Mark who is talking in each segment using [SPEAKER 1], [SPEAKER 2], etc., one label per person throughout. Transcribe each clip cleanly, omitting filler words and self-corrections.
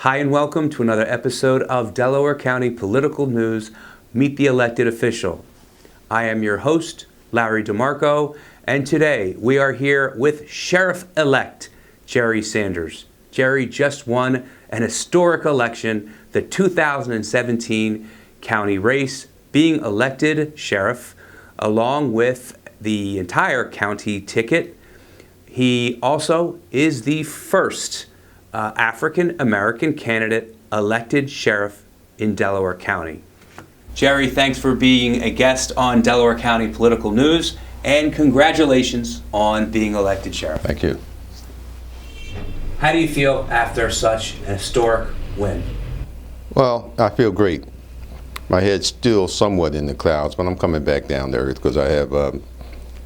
[SPEAKER 1] Hi and welcome to another episode of Delaware County Political News, Meet the Elected Official. I am your host, Larry DeMarco, and today we are here with Sheriff-elect Jerry Sanders. Jerry just won an historic election, the 2017 county race, being elected sheriff along with the entire county ticket. He also is the first African-American candidate elected sheriff in Delaware County. Jerry, thanks for being a guest on Delaware County Political News, and congratulations on being elected sheriff.
[SPEAKER 2] Thank you.
[SPEAKER 1] How do you feel after such an historic win?
[SPEAKER 2] Well, I feel great. My head's still somewhat in the clouds, but I'm coming back down to earth because I have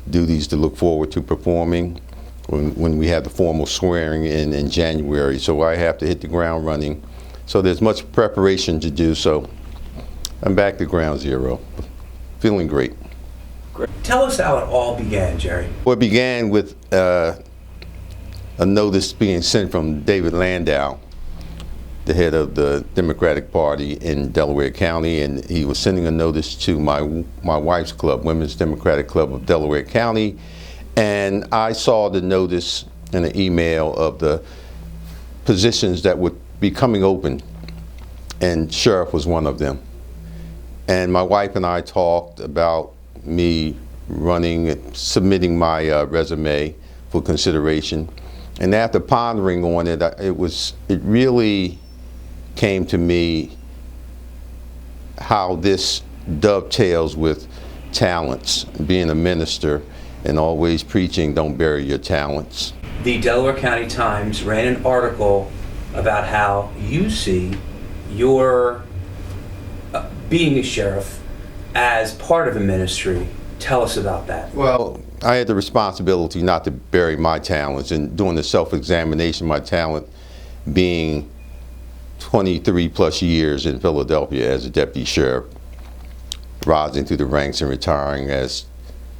[SPEAKER 2] duties to look forward to performing when we have the formal swearing in January. So I have to hit the ground running. So there's much preparation to do, so I'm back to ground zero. Feeling great.
[SPEAKER 1] Great. Tell us how it all began, Jerry.
[SPEAKER 2] Well, it began with a notice being sent from David Landau, the head of the Democratic Party in Delaware County, and he was sending a notice to my wife's club, Women's Democratic Club of Delaware County, and I saw the notice in an email of the positions that would be coming open, and sheriff was one of them. And my wife and I talked about me running, submitting my resume for consideration, and after pondering on it, it really came to me how this dovetails with talents, being a minister and always preaching, don't bury your talents.
[SPEAKER 1] The Delaware County Times ran an article about how you see your being a sheriff as part of a ministry. Tell us about that.
[SPEAKER 2] Well, I had the responsibility not to bury my talents, and doing the self-examination, my talent being 23 plus years in Philadelphia as a deputy sheriff, rising through the ranks and retiring as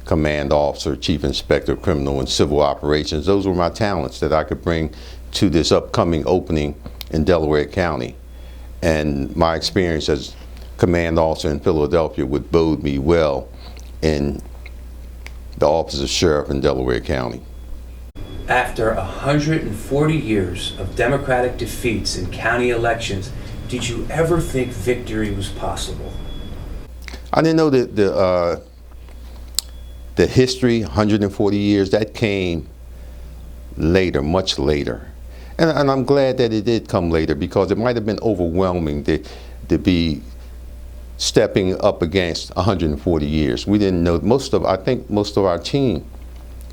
[SPEAKER 2] command officer, chief inspector of criminal and civil operations. Those were my talents that I could bring to this upcoming opening in Delaware County. And my experience as command officer in Philadelphia would bode me well in the office of sheriff in Delaware County.
[SPEAKER 1] After 140 years of Democratic defeats in county elections, did you ever think victory was possible?
[SPEAKER 2] I didn't know that the history, 140 years, that came later, much later. And I'm glad that it did come later, because it might have been overwhelming to be stepping up against 140 years. We didn't know, I think most of our team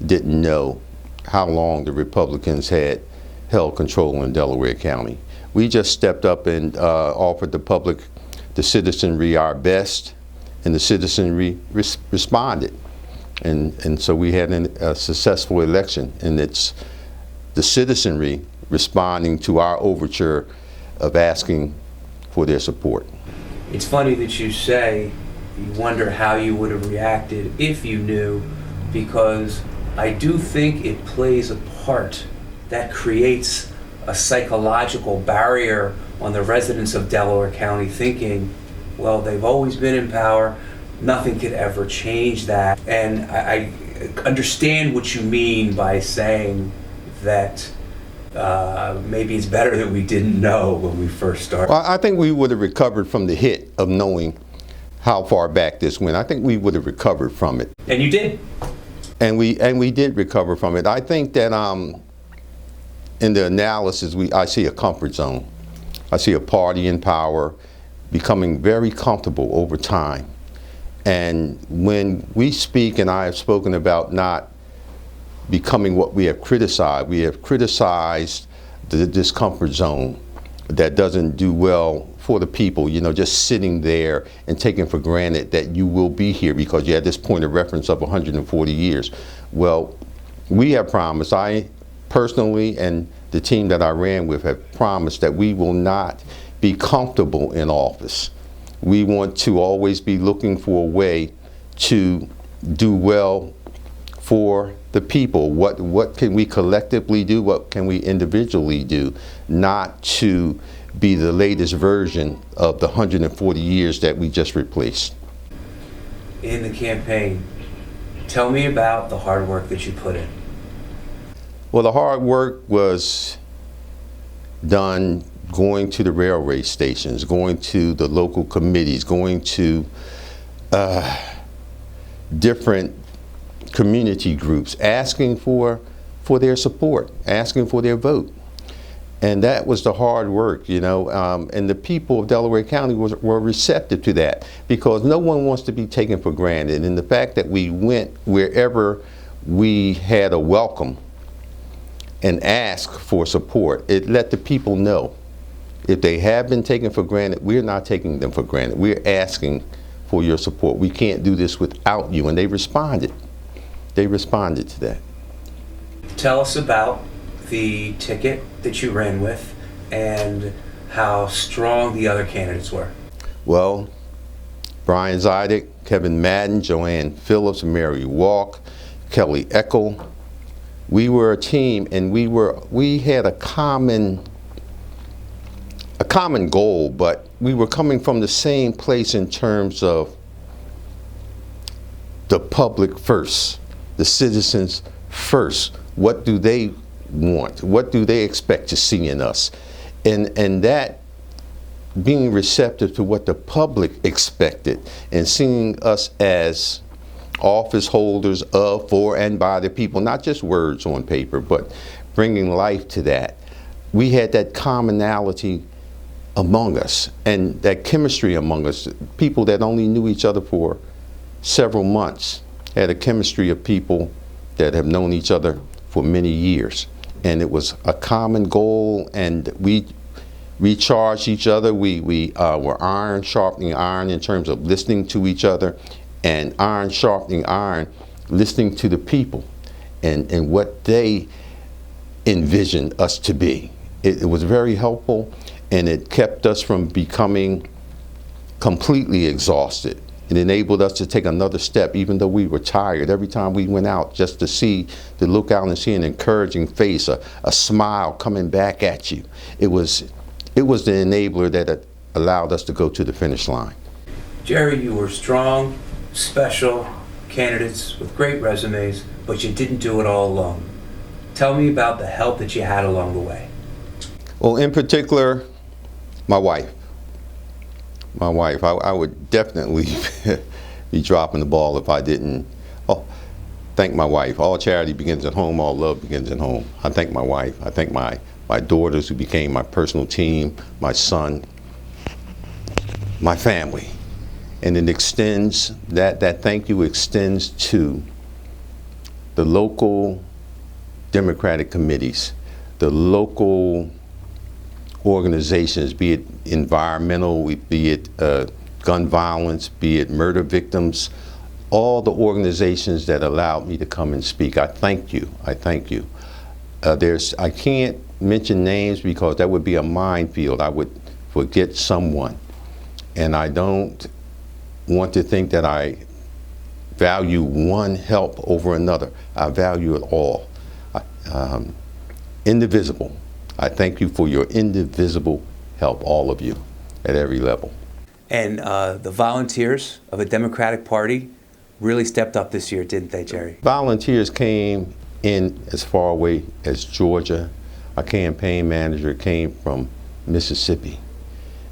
[SPEAKER 2] didn't know how long the Republicans had held control in Delaware County. We just stepped up and offered the public, the citizenry, our best, and the citizenry responded. And so we had a successful election, and it's the citizenry responding to our overture of asking for their support.
[SPEAKER 1] It's funny that you say you wonder how you would have reacted if you knew, because I do think it plays a part that creates a psychological barrier on the residents of Delaware County, thinking, well, they've always been in power, nothing could ever change that. And I understand what you mean by saying that maybe it's better that we didn't know when we first started.
[SPEAKER 2] Well, I think we would have recovered from the hit of knowing how far back this went. I think we would have recovered from it.
[SPEAKER 1] And you did.
[SPEAKER 2] And we did recover from it. I think that in the analysis, I see a comfort zone. I see a party in power becoming very comfortable over time. And when we speak, and I have spoken about not becoming what we have criticized this comfort zone that doesn't do well for the people, just sitting there and taking for granted that you will be here because you had this point of reference of 140 years. Well, we have promised, I personally and the team that I ran with have promised that we will not be comfortable in office. We want to always be looking for a way to do well for the people. What can we collectively do? What can we individually do? Not to be the latest version of the 140 years that we just replaced.
[SPEAKER 1] In the campaign, tell me about the hard work that you put in.
[SPEAKER 2] Well, the hard work was done going to the railway stations, going to the local committees, going to different community groups, asking for their support, asking for their vote. And that was the hard work, you know, and the people of Delaware County were receptive to that, because no one wants to be taken for granted. And the fact that we went wherever we had a welcome and asked for support, it let the people know if they have been taken for granted, we're not taking them for granted. We're asking for your support. We can't do this without you. And they responded. They responded to that.
[SPEAKER 1] Tell us about the ticket that you ran with and how strong the other candidates were.
[SPEAKER 2] Well, Brian Zidek, Kevin Madden, Joanne Phillips, Mary Walk, Kelly Eckel. We were a team, and we had a common goal, but we were coming from the same place in terms of the public first, the citizens first. What do they want? What do they expect to see in us? And that being receptive to what the public expected and seeing us as office holders of, for, and by the people, not just words on paper, but bringing life to that. We had that commonality among us and that chemistry among us. People that only knew each other for several months had a chemistry of people that have known each other for many years. And it was a common goal, and we recharged each other. We were iron sharpening iron in terms of listening to each other, and iron sharpening iron, listening to the people and what they envisioned us to be. It was very helpful, and it kept us from becoming completely exhausted. It enabled us to take another step, even though we were tired. Every time we went out, just to look out and see an encouraging face, a smile coming back at you. It was the enabler that allowed us to go to the finish line.
[SPEAKER 1] Jerry, you were strong, special candidates with great resumes, but you didn't do it all alone. Tell me about the help that you had along the way.
[SPEAKER 2] Well, in particular, my wife. I would definitely be dropping the ball if I didn't thank my wife. All charity begins at home, all love begins at home. I thank my wife. I thank my daughters, who became my personal team, my son, my family. And it extends, that thank you extends to the local Democratic committees, the local organizations, be it environmental, be it gun violence, be it murder victims, all the organizations that allowed me to come and speak. I thank you. I thank you. I can't mention names because that would be a minefield. I would forget someone. And I don't want to think that I value one help over another. I value it all. Indivisible. I thank you for your indivisible help, all of you, at every level.
[SPEAKER 1] And the volunteers of the Democratic Party really stepped up this year, didn't they, Jerry? Volunteers
[SPEAKER 2] came in as far away as Georgia. Our campaign manager came from Mississippi.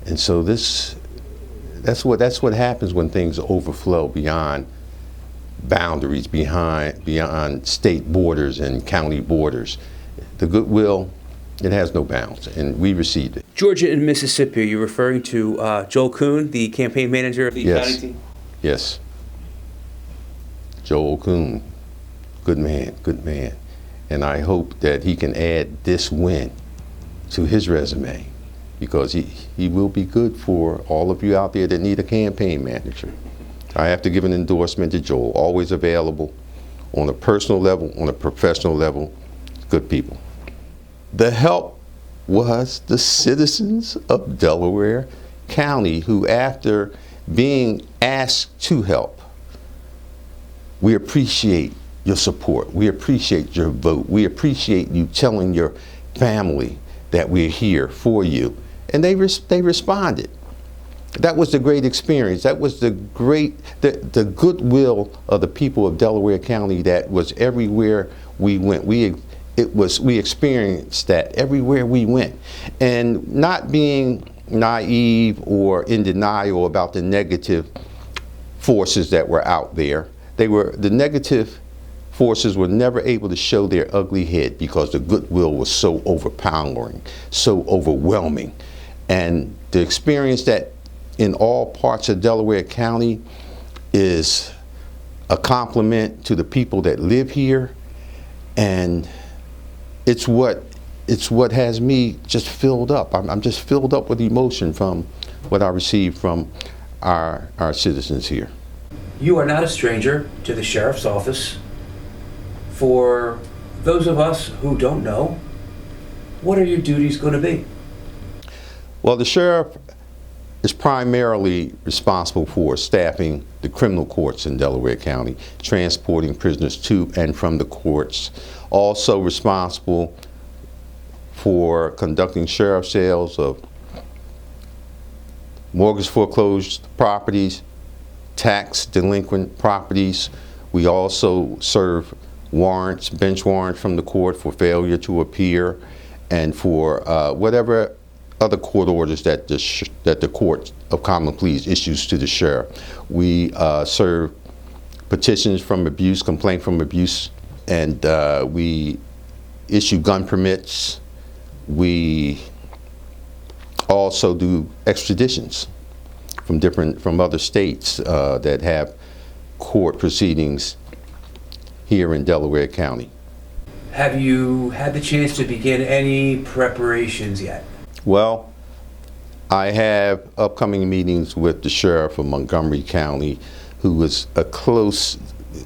[SPEAKER 2] And so that's what happens when things overflow beyond boundaries, beyond state borders and county borders. The goodwill, it has no bounds, and we received it.
[SPEAKER 1] Georgia and Mississippi, are you referring to Joel Kuhn, the campaign manager of the county team?
[SPEAKER 2] Yes. Joel Kuhn, good man, good man. And I hope that he can add this win to his resume, because he will be good for all of you out there that need a campaign manager. I have to give an endorsement to Joel, always available on a personal level, on a professional level, good people. The help was the citizens of Delaware County, who, after being asked to help, we appreciate your support. We appreciate your vote. We appreciate you telling your family that we're here for you and they responded. That was the great experience. That was the goodwill of the people of Delaware County that was everywhere we went. We experienced that everywhere we went. And not being naive or in denial about the negative forces that were out there. The negative forces were never able to show their ugly head because the goodwill was so overpowering, so overwhelming. And the experience that in all parts of Delaware County is a compliment to the people that live here, and it's what has me just filled up. I'm just filled up with emotion from what I received from our citizens here.
[SPEAKER 1] You are not a stranger to the sheriff's office. For those of us who don't know, what are your duties going to be?
[SPEAKER 2] Well, the sheriff is primarily responsible for staffing the criminal courts in Delaware County, transporting prisoners to and from the courts. Also responsible for conducting sheriff sales of mortgage foreclosed properties, tax delinquent properties. We also serve warrants, bench warrants from the court for failure to appear, and for whatever other court orders that the Court of Common Pleas issues to the sheriff. We serve petitions from abuse, complaint from abuse, and we issue gun permits. We also do extraditions from other states that have court proceedings here in Delaware County.
[SPEAKER 1] Have you had the chance to begin any preparations yet?
[SPEAKER 2] Well, I have upcoming meetings with the Sheriff of Montgomery County, whose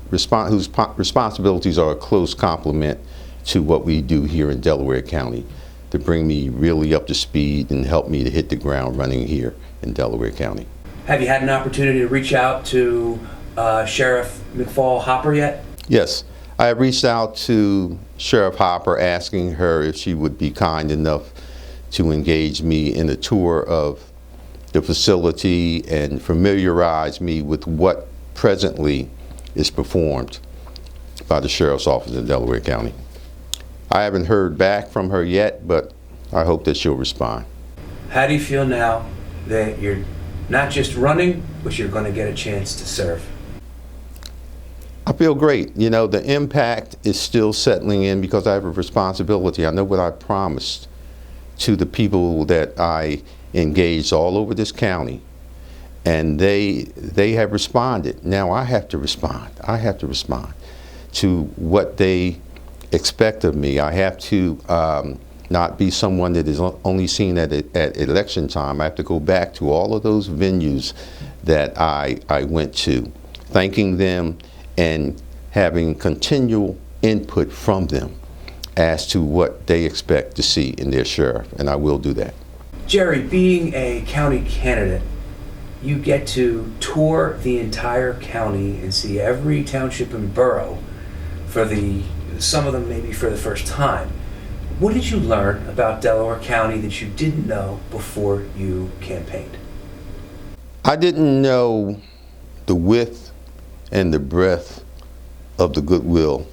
[SPEAKER 2] responsibilities are a close complement to what we do here in Delaware County, to bring me really up to speed and help me to hit the ground running here in Delaware County.
[SPEAKER 1] Have you had an opportunity to reach out to Sheriff McFall Hopper yet?
[SPEAKER 2] Yes, I have reached out to Sheriff Hopper asking her if she would be kind enough to engage me in a tour of the facility and familiarize me with what presently is performed by the Sheriff's Office in Delaware County. I haven't heard back from her yet, but I hope that she'll respond.
[SPEAKER 1] How do you feel now that you're not just running, but you're going to get a chance to serve?
[SPEAKER 2] I feel great. You know, the impact is still settling in because I have a responsibility. I know what I promised to the people that I engaged all over this county, and they have responded. Now I have to respond. I have to respond to what they expect of me. I have to not be someone that is only seen at election time. I have to go back to all of those venues that I went to, thanking them and having continual input from them as to what they expect to see in their sheriff, and I will do that.
[SPEAKER 1] Jerry, being a county candidate, you get to tour the entire county and see every township and borough some of them maybe for the first time. What did you learn about Delaware County that you didn't know before you campaigned?
[SPEAKER 2] I didn't know the width and the breadth of the goodwill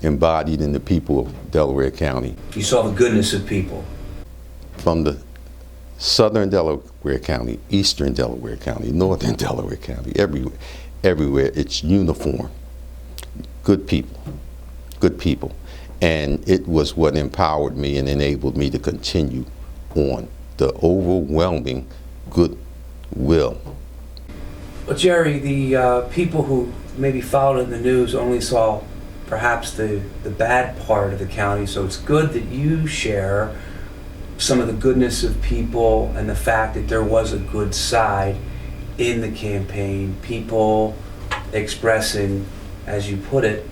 [SPEAKER 2] embodied in the people of Delaware County.
[SPEAKER 1] You saw the goodness of people.
[SPEAKER 2] From the southern Delaware County, eastern Delaware County, northern Delaware County, everywhere, it's uniform. Good people. And it was what empowered me and enabled me to continue on the overwhelming goodwill.
[SPEAKER 1] Well, Jerry, the people who maybe followed it in the news only saw perhaps the bad part of the county, so it's good that you share some of the goodness of people and the fact that there was a good side in the campaign, people expressing, as you put it,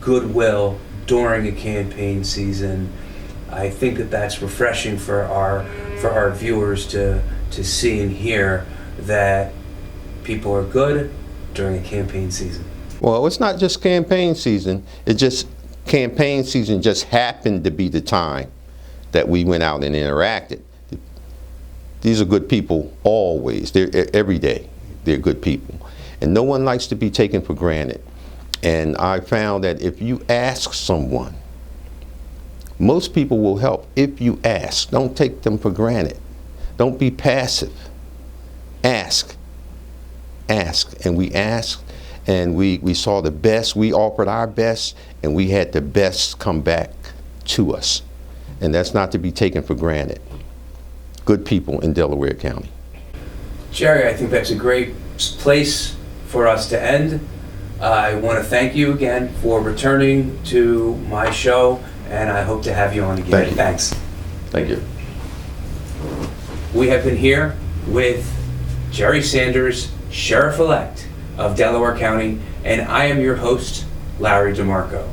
[SPEAKER 1] goodwill during a campaign season. I think that that's refreshing for our viewers to see and hear that people are good during a campaign season.
[SPEAKER 2] Well, it's not just campaign season. Campaign season just happened to be the time that we went out and interacted. these are good people always. They're every day. They're good people. And no one likes to be taken for granted. And I found that if you ask someone, most people will help if you ask. Don't take them for granted. Don't be passive. Ask. Ask. And we asked, and we saw the best. We offered our best, and we had the best come back to us. And that's not to be taken for granted. Good people in Delaware County.
[SPEAKER 1] Jerry, I think that's a great place for us to end. I want to thank you again for returning to my show, and I hope to have you on again.
[SPEAKER 2] Thank you.
[SPEAKER 1] Thanks.
[SPEAKER 2] Thank you.
[SPEAKER 1] We have been here with Jerry Sanders, Sheriff-elect of Delaware County, and I am your host, Larry DeMarco.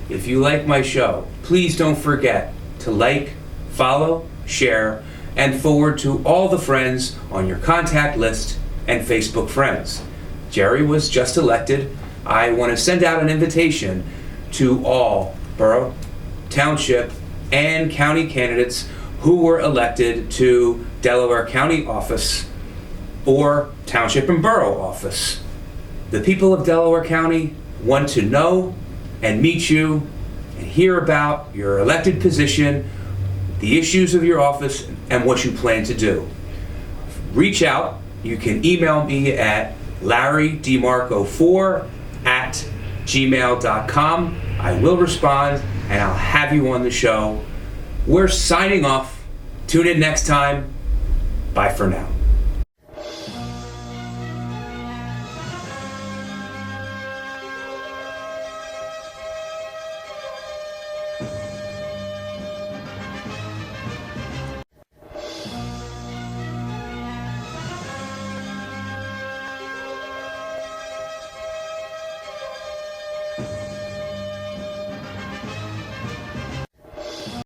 [SPEAKER 1] If you like my show, please don't forget to like, follow, share, and forward to all the friends on your contact list and Facebook friends. Jerry was just elected. I want to send out an invitation to all borough, township, and county candidates who were elected to Delaware County office or township and borough office. The people of Delaware County want to know and meet you and hear about your elected position, the issues of your office, and what you plan to do. Reach out. You can email me at larrydemarco4@gmail.com. I will respond, and I'll have you on the show. We're signing off. Tune in next time. Bye for now.